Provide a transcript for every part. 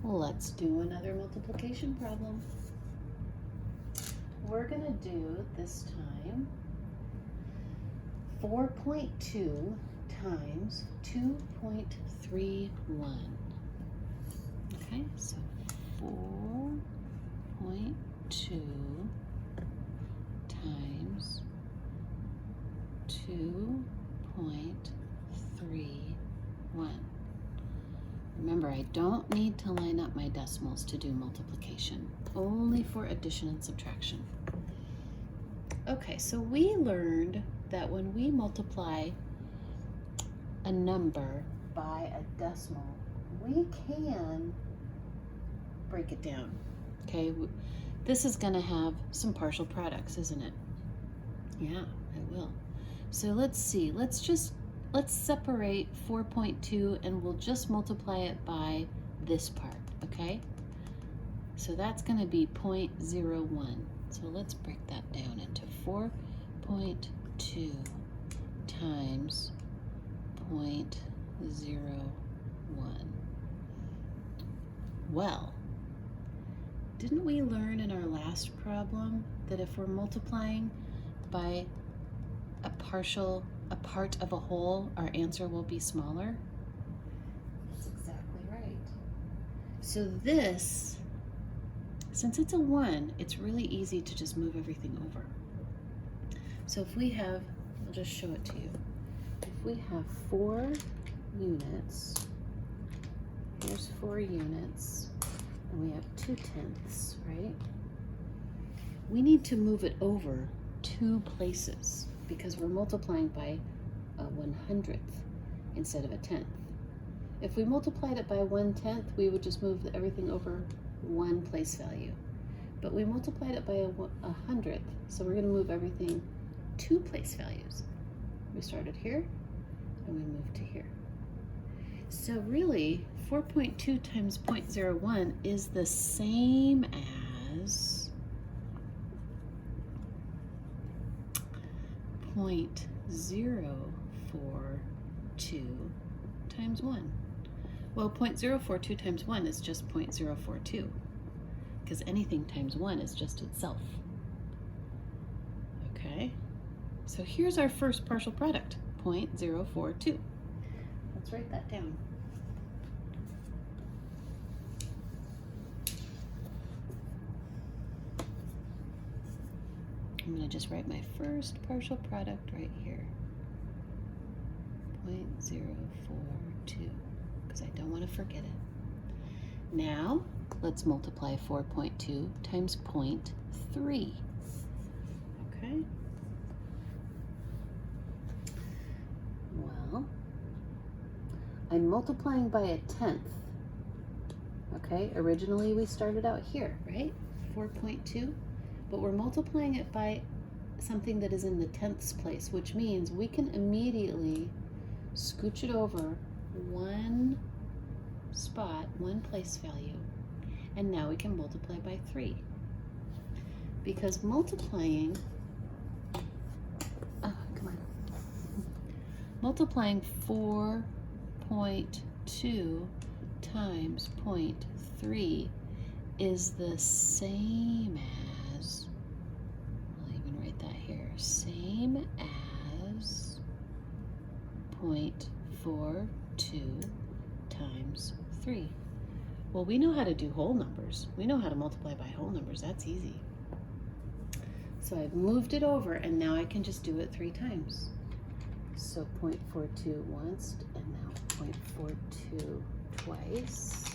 Let's do another multiplication problem. We're going to do this time 4.2 times 2.31. Okay, so 4.2 times 2.31. Remember, I don't need to line up my decimals to do multiplication, only for addition and subtraction. Okay, so we learned that when we multiply a number by a decimal, we can break it down. Okay, this is going to have some partial products, isn't it? Yeah, it will. So let's see, let's separate 4.2 and we'll just multiply it by this part, okay? So that's going to be 0.01. So let's break that down into 4.2 times 0.01. Well, didn't we learn in our last problem that if we're multiplying by a part of a whole, our answer will be smaller? That's exactly right. So this, since it's a 1, it's really easy to just move everything over. So if we have, I'll just show it to you. If we have 4 units, here's 4 units, and we have 2/10, right? We need to move it over 2 places because we're multiplying by a 1/100th instead of a 10th. If we multiplied it by 1/10, we would just move everything over 1 place value. But we multiplied it by a 100th, so we're going to move everything 2 place values. We started here and we moved to here. So really, 4.2 times 0.01 is the same as 0.042 times 1. Well, 0.042 times 1 is just 0.042, because anything times 1 is just itself. Okay, so here's our first partial product, 0.042. Let's write that down. I'm going to just write my first partial product right here, 0.042, because I don't want to forget it. Now, let's multiply 4.2 times 0.3. Okay. Well, I'm multiplying by a 10th. Okay, originally we started out here, right? 4.2. But we're multiplying it by something that is in the 10ths place, which means we can immediately scooch it over 1 spot, 1 place value, and now we can multiply by 3. Because multiplying, multiplying 4.2 times 0.3 is the same as, I'll even write that here, same as 0.42 times 3. Well, we know how to do whole numbers. We know how to multiply by whole numbers. That's easy. So I've moved it over, and now I can just do it 3 times. So 0.42 once, and now 0.42 twice.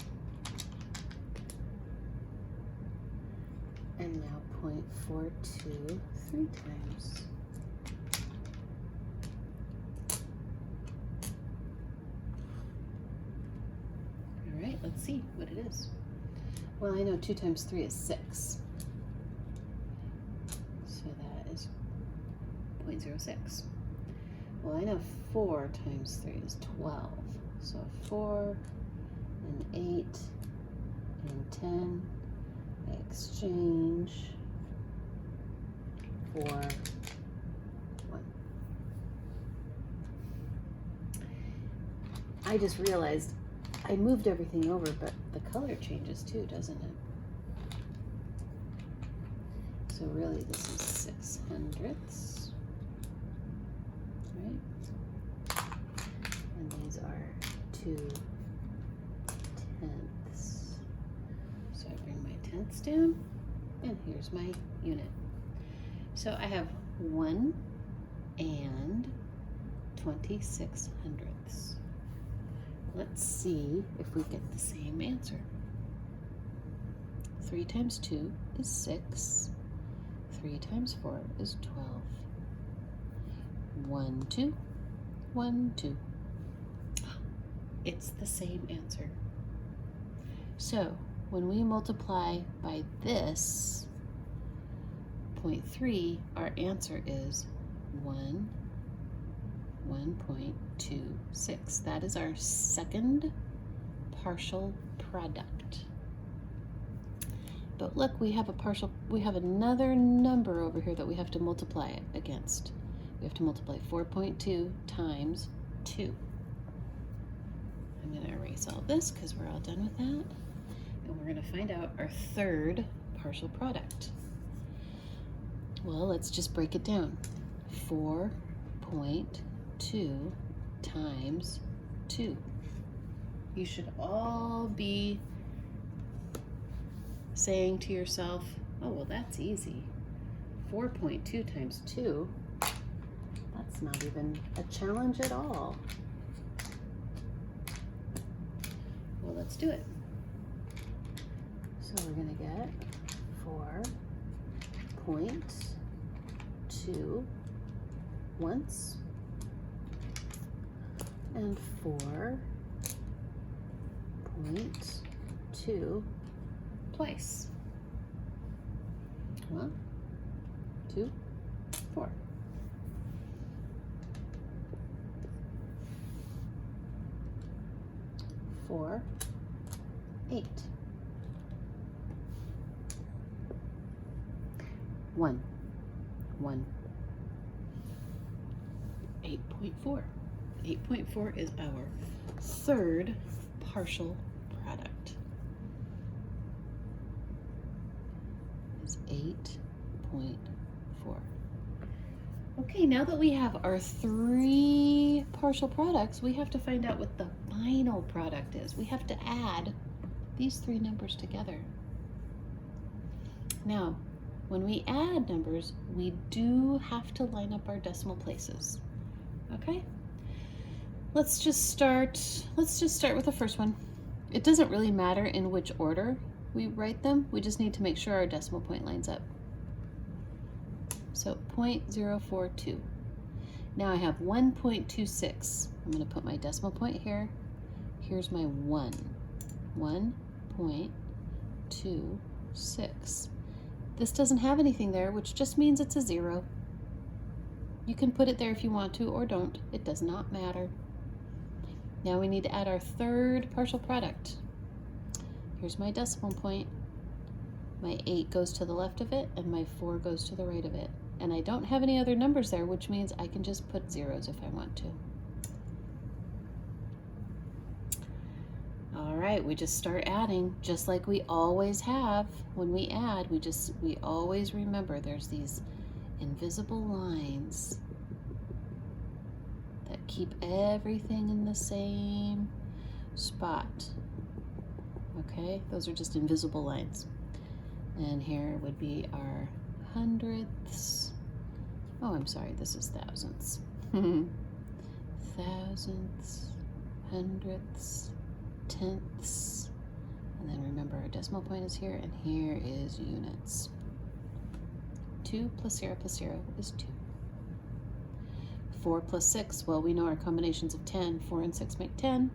And now 0.42 3 times. All right, let's see what it is. Well, I know 2 times 3 is 6. So that is 0.06. Well, I know 4 times 3 is 12. So 4 and 8 and 10. I exchange for 1. I just realized I moved everything over, but the color changes too, doesn't it? So really this is 6/100ths, right? And these are 2/10ths. So I bring my tenths down, and here's my unit. So I have 1 and 26/100ths. Let's see if we get the same answer. 3 times 2 is 6. 3 times 4 is 12. 1, 2, 1, 2. It's the same answer. So when we multiply by this 0.3, our answer is 1.26. That is our second partial product. But look, we have another number over here that we have to multiply it against. We have to multiply 4.2 times 2. I'm going to erase all this because we're all done with that. And we're going to find out our third partial product. Well, let's just break it down. 4.2 times 2. You should all be saying to yourself, oh, well, that's easy. 4.2 times 2, that's not even a challenge at all. Well, let's do it. So we're going to get 4.2 once and 4.2 twice. 1, 2, 4. Four, 8. 1, 1. 8.4. 8.4 is our third partial product. Is 8.4. Okay, now that we have our 3 partial products, we have to find out what the final product is. We have to add these 3 numbers together. Now, when we add numbers, we do have to line up our decimal places. Okay? Let's just start with the first one. It doesn't really matter in which order we write them. We just need to make sure our decimal point lines up. So 0.042. Now I have 1.26. I'm going to put my decimal point here. Here's my 1. 1.26. This doesn't have anything there, which just means it's a 0. You can put it there if you want to or don't. It does not matter. Now we need to add our third partial product. Here's my decimal point. My 8 goes to the left of it, and my 4 goes to the right of it. And I don't have any other numbers there, which means I can just put zeros if I want to. All right, we just start adding, just like we always have. When we add, we always remember there's these invisible lines that keep everything in the same spot. Okay, those are just invisible lines. And here would be our hundredths. Oh, I'm sorry, this is thousandths. Thousandths, hundredths, tenths. And then remember our decimal point is here, and here is units. 2 plus 0 is 2. 4 plus 6, well, we know our combinations of 10. 4 and 6 make 10.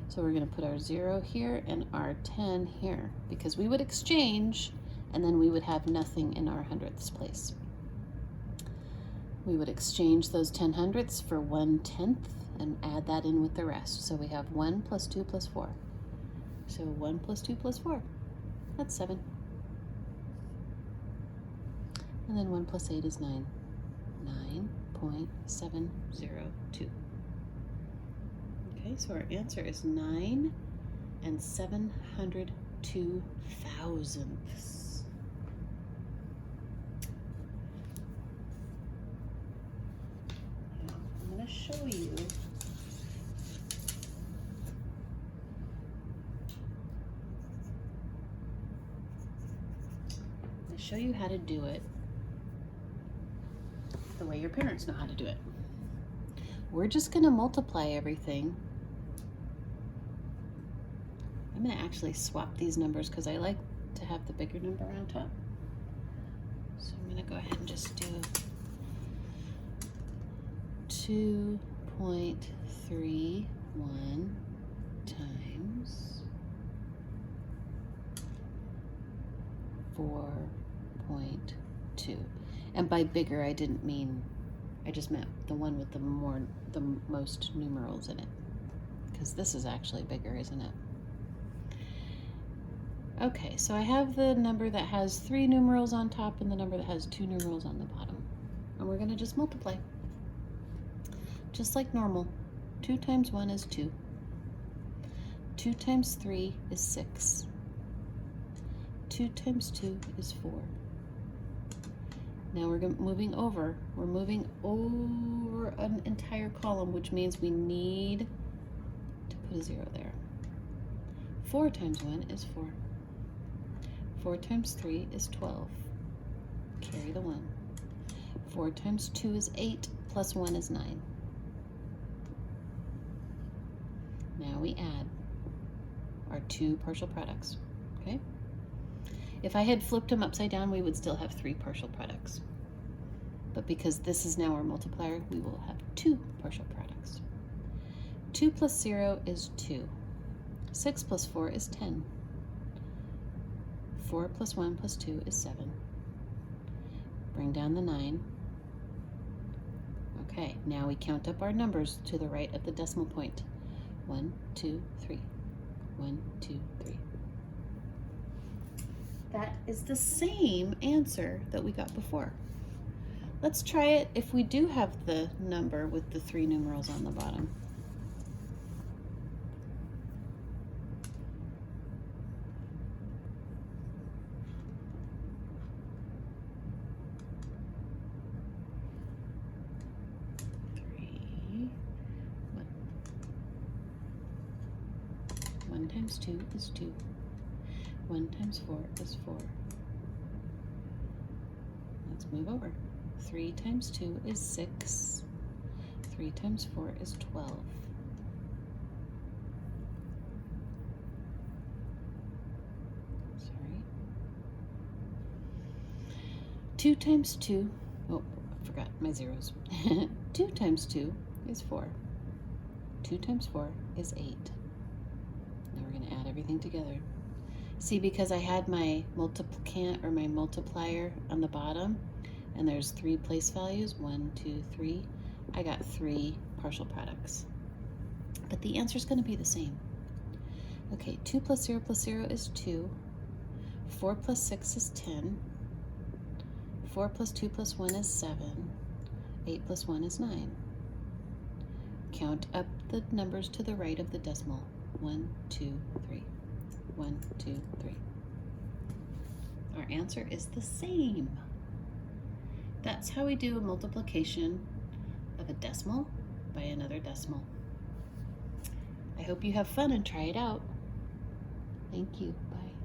So we're going to put our 0 here and our 10 here, because we would exchange and then we would have nothing in our hundredths place. We would exchange those 10 hundredths for 1/10 and add that in with the rest. So we have 1 plus 2 plus 4. So 1 plus 2 plus 4, that's 7. And then 1 plus 8 is 9. 9.702. Okay, so our answer is 9 702 thousandths. Now, I'm going to show you how to do it the way your parents know how to do it. We're just going to multiply everything. I'm going to actually swap these numbers because I like to have the bigger number on top. So I'm going to go ahead and just do 2.31 times 4.2. And by bigger, I didn't mean, I just meant the one with the most numerals in it, because this is actually bigger, isn't it? Okay, so I have the number that has 3 numerals on top and the number that has 2 numerals on the bottom. And we're going to just multiply. Just like normal. 2 times 1 is 2. 2 times 3 is 6. 2 times 2 is 4. Now we're moving over. We're moving over an entire column, which means we need to put a 0 there. 4 times 1 is 4. 4 times 3 is 12. Carry the 1. 4 times 2 is 8, plus 1 is 9. Now we add our 2 partial products, okay? If I had flipped them upside down, we would still have 3 partial products. But because this is now our multiplier, we will have 2 partial products. 2 plus 0 is 2. 6 plus 4 is 10. 4 plus 1 plus 2 is 7. Bring down the 9. Okay, now we count up our numbers to the right of the decimal point. 1, 2, 3. 1, 2, 3. That is the same answer that we got before. Let's try it if we do have the number with the 3 numerals on the bottom. One times 2 is 2. 1 times 4 is 4. Let's move over. 3 times 2 is 6. 3 times 4 is 12. Sorry. 2 times 2, oh, I forgot my zeros. 2 times 2 is 4. 2 times 4 is 8. Now we're going to add everything together. See, because I had my multiplicand or my multiplier on the bottom, and there's 3 place values, 1, 2, 3, I got 3 partial products. But the answer is going to be the same. Okay, 2 plus 0 is 2. 4 plus 6 is 10. 4 plus 2 plus 1 is 7. 8 plus 1 is 9. Count up the numbers to the right of the decimal. 1, 2, 3. 1, 2, 3. Our answer is the same. That's how we do a multiplication of a decimal by another decimal. I hope you have fun and try it out. Thank you. Bye.